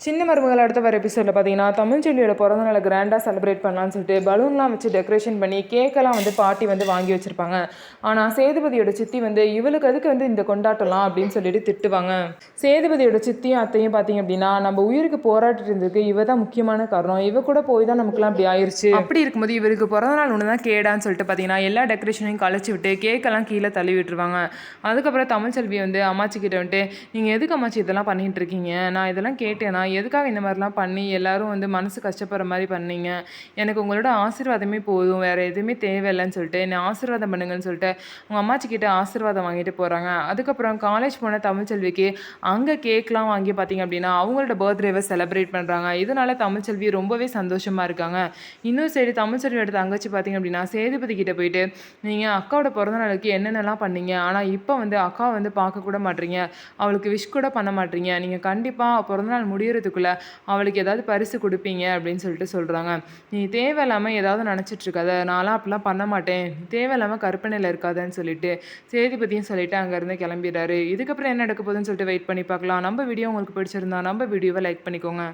சின்ன மருமகள் அடுத்த வர எபிசோடில் பார்த்தீங்கன்னா தமிழ்ச்செல்வியோட பிறந்த நாளை கிராண்டாக செலிப்ரேட் பண்ணலான்னு சொல்லிட்டு பலூன்லாம் வச்சு டெக்கரேஷன் பண்ணி கேக்கெல்லாம் பாட்டி வாங்கி வச்சுருப்பாங்க. ஆனால் சேதுபதியோட சித்தி இவளுக்கு அதுக்கு இந்த கொண்டாட்டலாம் அப்படின்னு சொல்லிட்டு திட்டுவாங்க. சேதுபதியோட சித்தியும் அத்தையும் பார்த்தீங்க அப்படின்னா நம்ம உயிருக்கு போராட்டிட்டு இருந்ததுக்கு இவ தான் முக்கியமான காரணம், இவ கூட போய் தான் நமக்குலாம் அப்படி ஆயிடுச்சு. அப்படி இருக்கும்போது இவருக்கு பிறந்த நாள் ஒன்று தான் கேடான்னு சொல்லிட்டு பார்த்தீங்கன்னா எல்லா டெக்கரேஷனையும் கழிச்சு விட்டு கேக்கெல்லாம் கீழே தள்ளி விட்டுருவாங்க. அதுக்கப்புறம் தமிழ்ச்செல்வி அம்மாச்சி கிட்ட நீங்கள் எதுக்கு அம்மாச்சி இதெல்லாம் பண்ணிட்டு இருக்கீங்க, நான் இதெல்லாம் கேட்டேன்னா எதுக்காக இந்த மாதிரிலாம் பண்ணி எல்லோரும் மனசு கஷ்டப்படுற மாதிரி பண்ணீங்க, எனக்கு உங்களோட ஆசீர்வாதமே போதும், வேறு எதுவுமே தேவையில்லைன்னு சொல்லிட்டு என்னை ஆசீர்வாதம் பண்ணுங்கன்னு சொல்லிட்டு உங்கள் அம்மாச்சி கிட்ட ஆசீர்வாதம் வாங்கிட்டு போகிறாங்க. அதுக்கப்புறம் காலேஜ் போன தமிழ்ச்செல்விக்கு அங்கே கேக்லாம் வாங்கி பார்த்தீங்க அப்படின்னா அவங்களோட பர்த்டேவை செலிப்ரேட் பண்ணுறாங்க. இதனால தமிழ்ச்செல்வி ரொம்பவே சந்தோஷமாக இருக்காங்க. இன்னும் சரி தமிழ்ச்செல்வியோட தங்கச்சி பார்த்தீங்க அப்படின்னா சேதுபதி கிட்ட போயிட்டு நீங்கள் அக்காவோட பிறந்த நாளுக்கு என்னென்னலாம் பண்ணீங்க, ஆனால் இப்போ அக்கா பார்க்க கூட மாட்டீங்க, அவளுக்கு விஷ் கூட பண்ண மாட்டீங்க, நீங்கள் கண்டிப்பாக பிறந்தநாள் முடியறதுக்குள்ளே அவளுக்கு ஏதாவது பரிசு கொடுப்பீங்க அப்படின்னு சொல்லிட்டு சொல்கிறாங்க. நீ தேவையில்லாமல் ஏதாவது நினச்சிட்டு இருக்காத, நான்லாம் அப்படிலாம் பண்ண மாட்டேன், தேவையில்லாமல் கற்பனையில் இருக்காதுன்னு சொல்லிட்டு சேதுபதியும் சொல்லிட்டு அங்கேருந்து கிளம்பிடுறாரு. இதுக்கப்புறம் என்ன நடக்க போகுதுன்னு சொல்லிட்டு வெயிட் பண்ணி பார்க்கலாம். நம்ம வீடியோ உங்களுக்கு பிடிச்சிருந்தா நம்ம வீடியோவை லைக் பண்ணிக்கோங்க.